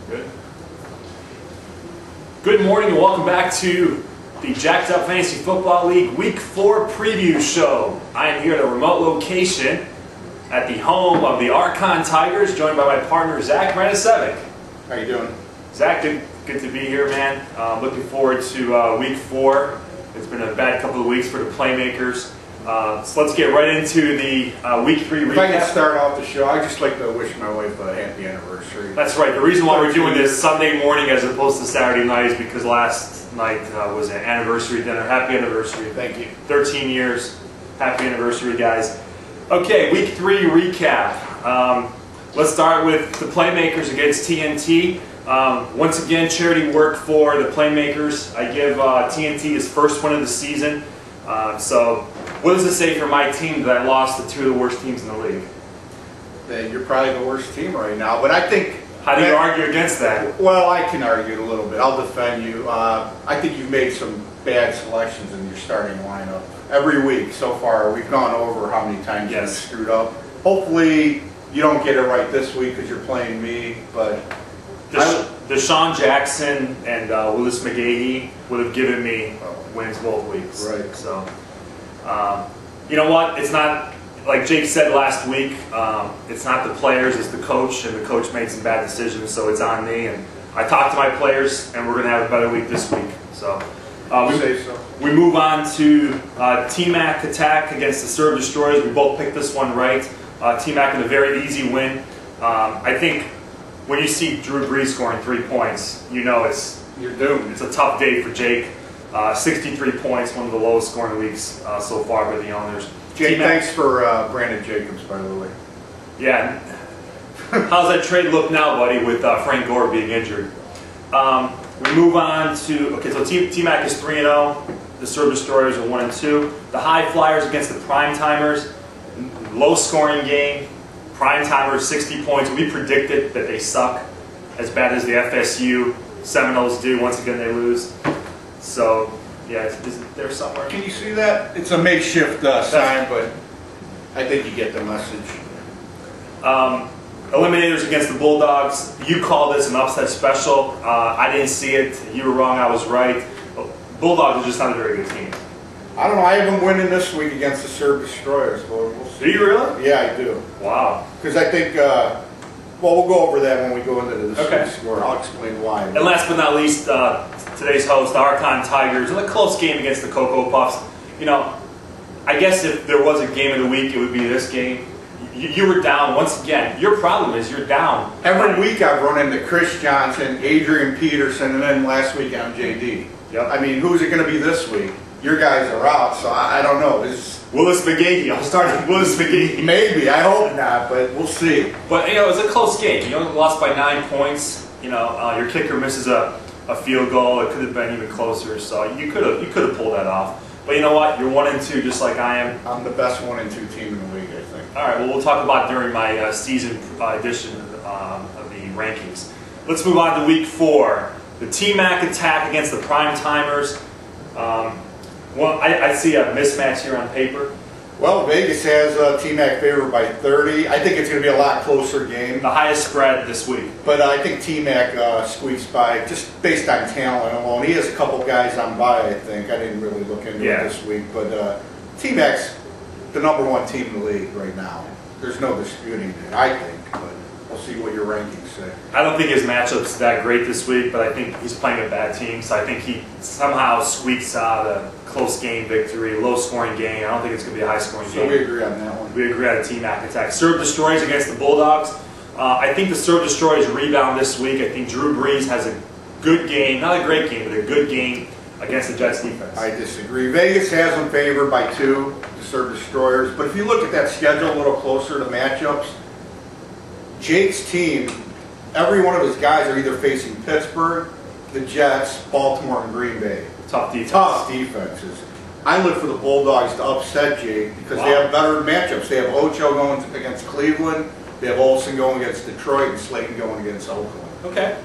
Good. Good morning and welcome back to the Jacked Up Fantasy Football League Week 4 preview show. I am here at a remote location at the home of the Archon Tigers, joined by my partner Zach Ranisevic. How you doing? Zach, good to be here, man. Looking forward to Week 4. It's been a bad couple of weeks for the playmakers. So let's get right into the Week 3 recap. If I can start off the show, I'd just like to wish my wife a happy anniversary. That's right. The reason why we're doing this Sunday morning as opposed to Saturday night is because last night was an anniversary dinner. Happy anniversary. Thank you. 13 years. Happy anniversary, guys. Okay, Week 3 recap. Let's start with the Playmakers against TNT. Once again, charity work for the Playmakers. I give TNT his first win of the season. So what does it say for my team that I lost to two of the worst teams in the league? That you're probably the worst team right now, but I think... How do you argue against that? Well, I can argue a little bit. I'll defend you. I think you've made some bad selections in your starting lineup. Every week so far, we've gone over how many times you've screwed up. Hopefully, you don't get it right this week because you're playing me, but... Deshaun Jackson and Willis McGahee would have given me wins both weeks. Right. So, you know what? It's not, like Jake said last week, it's not the players, it's the coach, and the coach made some bad decisions, so it's on me. And I talked to my players, and we're going to have a better week this week. So, we move on to T-Mac attack against the Serve Destroyers. We both picked this one right. T-Mac in a very easy win. I think when you see Drew Brees scoring 3 points, you know you're doomed. It's a tough day for Jake. 63 points, one of the lowest scoring weeks so far by the owners. Jake, thanks for Brandon Jacobs, by the way. Yeah. How's that trade look now, buddy, with Frank Gore being injured? We move on to, okay, so T-Mac is 3-0. The Serve Destroyers are 1-2. The High Flyers against the Prime Timers. Low scoring game. Prime Timers 60 points. We predicted that they suck as bad as the FSU Seminoles do. Once again, they lose. So, yeah, is it there somewhere? Can you see that? It's a makeshift sign, but I think you get the message. Eliminators against the Bulldogs. You called this an upset special. I didn't see it. You were wrong. I was right. Bulldogs are just not a very good team. I don't know. I have them winning this week against the Serve Destroyers. But we'll see. Do you really? Yeah, I do. Wow. Because I think, well, we'll go over that when we go into the score. I'll explain why. And last but not least, today's host, the Archon Tigers, in a close game against the Cocoa Puffs. You know, I guess if there was a game of the week, it would be this game. You were down once again. Your problem is you're down. Every week I've run into Chris Johnson, Adrian Peterson, and then last week MJD. Yep. I mean, who's it going to be this week? Your guys are out, so I don't know. Willis McGahee. I'll start with Willis McGahee. Maybe. I hope not, but we'll see. But, you know, it was a close game. You only lost by 9 points. You know, your kicker misses a field goal. It could have been even closer. So you could have pulled that off. But you know what? You're 1-2, just like I am. I'm the best 1-2 team in the league, I think. All right. Well, we'll talk about during my season edition of the rankings. Let's move on to Week 4. The T-Mac attack against the Prime Timers. Well, I see a mismatch here on paper. Well, Vegas has T-Mac favored by 30. I think it's going to be a lot closer game. The highest spread this week. But I think T-Mac squeaks by just based on talent alone. He has a couple guys on bye, I think. I didn't really look into it this week. But T-Mac's the #1 team in the league right now. There's no disputing it, I think. But we'll see what your rankings say. I don't think his matchup's that great this week, but I think he's playing a bad team. So I think he somehow squeaks out a close game victory, low scoring game. I don't think it's going to be a high scoring game. So we agree on that one. We agree on a T-Mac attack. Serve Destroyers against the Bulldogs. I think the Serve Destroyers rebound this week. I think Drew Brees has a good game, not a great game, but a good game against the Jets defense. I disagree. Vegas has them favored by 2, the Serve Destroyers. But if you look at that schedule a little closer to matchups, Jake's team, every one of his guys are either facing Pittsburgh, the Jets, Baltimore, and Green Bay. Tough defense. Tough defenses. I look for the Bulldogs to upset Jake because they have better matchups. They have Ocho going against Cleveland, they have Olsen going against Detroit, and Slayton going against Oakland. Okay.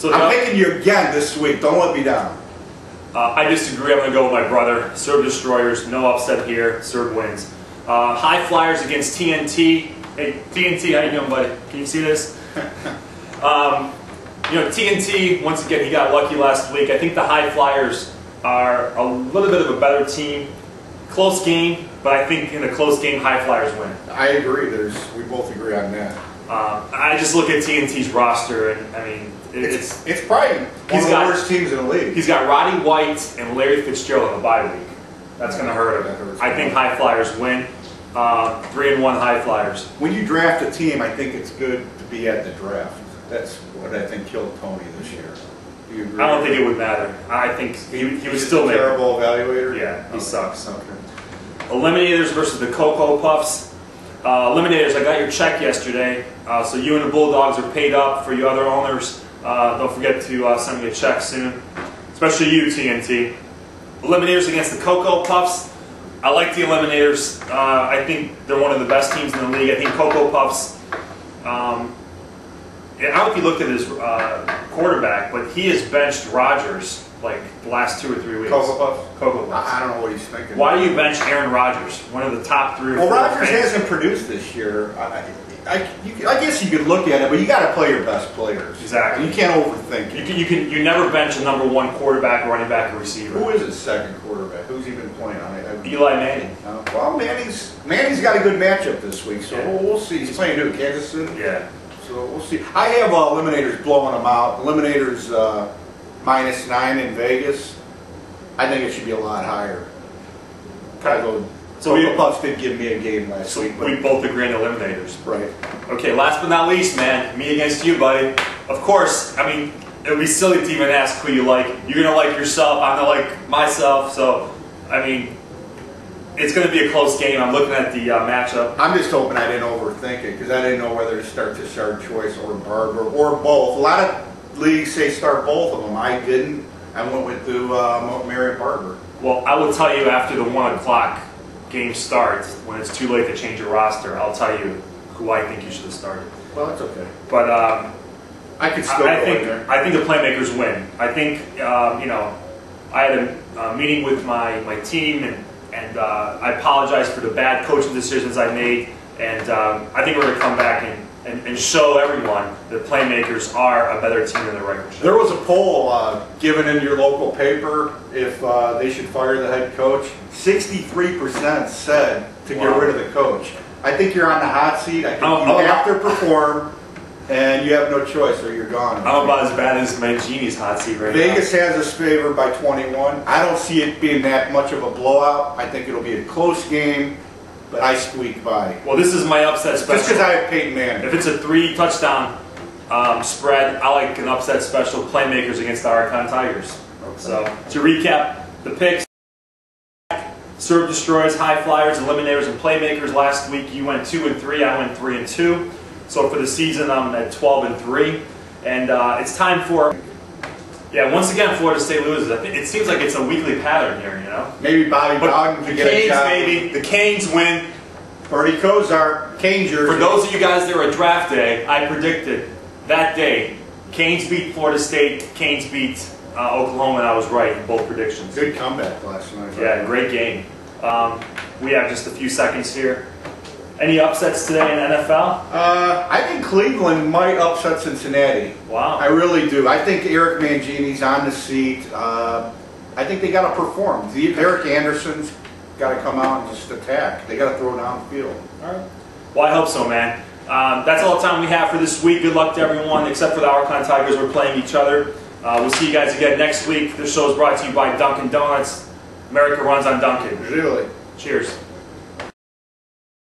I'm picking you again this week. Don't let me down. I disagree. I'm going to go with my brother. Serve Destroyers. No upset here. Serve wins. High Flyers against TNT. Hey, TNT, how you doing, buddy? Can you see this? TNT, once again, he got lucky last week. I think the High Flyers are a little bit of a better team. Close game, but I think in a close game, High Flyers win. I agree. We both agree on that. I just look at TNT's roster, and I mean, it's probably one of the worst teams in the league. He's got Roddy White and Larry Fitzgerald in the bye week. That's going to hurt him. I think High Flyers win. 3-1 High Flyers. When you draft a team, I think it's good to be at the draft. That's what I think killed Tony this year. Do you agree? I don't think it would matter. I think he was still a terrible evaluator. Yeah, he sucks. Okay. Eliminators versus the Cocoa Puffs. Eliminators, I got your check yesterday, so you and the Bulldogs are paid up. For you other owners, don't forget to send me a check soon, especially you, TNT. Eliminators against the Cocoa Puffs. I like the Eliminators. I think they're one of the best teams in the league. I think Cocoa Puffs, I don't know if you looked at his quarterback, but he has benched Rodgers like the last 2 or 3 weeks. Cocoa Puffs? Cocoa Puffs. I don't know what he's thinking. Why do you bench Aaron Rodgers, one of the top 3 or 4? Well, Rodgers hasn't produced this year. I guess you could look at it, but you got to play your best players. Exactly. You can't overthink it. You never bench a number 1 quarterback, running back, or receiver. Who is his second quarterback? Who's he been playing on? Eli Manning. Well, Manning's got a good matchup this week, so we'll see. He's playing who? Kansas City? Yeah. So we'll see. I have Eliminators blowing them out. Eliminators -9 in Vegas. I think it should be a lot higher. Okay. So Cocoa Puffs did give me a game last week. We both agree on Eliminators. Right. Okay, last but not least, man, me against you, buddy. Of course, I mean, it would be silly to even ask who you like. You're going to like yourself, I'm going to like myself, so, I mean, it's going to be a close game. I'm looking at the matchup. I'm just hoping I didn't overthink it, because I didn't know whether to start Tashard Choice or Barber, or both. A lot of leagues say start both of them. I didn't. I went with the Marion Barber. Well, I will tell you after the 1 o'clock game starts, when it's too late to change your roster, I'll tell you who I think you should have started. Well, that's okay. But I could still I think the Playmakers win. I think I had a meeting with my team, and I apologize for the bad coaching decisions I made, and I think we're going to come back and show everyone that Playmakers are a better team than the regular show. There was a poll given in your local paper if they should fire the head coach. 63% said to get rid of the coach. I think you're on the hot seat. I think you have to perform, and you have no choice or you're gone. I'm about as bad as Mangini's hot seat right now. Vegas has us favored by 21. I don't see it being that much of a blowout. I think it'll be a close game, but I squeak by. Well, this is my upset special. Just because I have Peyton Manning. If it's a 3-touchdown spread, I like an upset special. Playmakers against the Archon Tigers. Okay. So to recap the picks: Serve Destroys, High Flyers, Eliminators, and Playmakers. Last week you went 2-3. I went 3-2. So for the season, I'm at 12-3, and it's time for. Yeah, once again, Florida State loses. It seems like it's a weekly pattern here, Maybe Bobby Bowden can get a job. Baby. The Canes win. Bertie Kosar, Canes jersey. For those of you guys that were at draft day, I predicted that day, Canes beat Florida State, Canes beat Oklahoma, and I was right in both predictions. Good comeback last night. Yeah, great game. We have just a few seconds here. Any upsets today in NFL? I think Cleveland might upset Cincinnati. Wow. I really do. I think Eric Mangini's on the seat. I think they got to perform. Eric Anderson's got to come out and just attack. They got to throw downfield. All right. Well, I hope so, man. That's all the time we have for this week. Good luck to everyone, except for the Archon Tigers. We're playing each other. We'll see you guys again next week. This show is brought to you by Dunkin' Donuts. America runs on Dunkin'. Really? Cheers.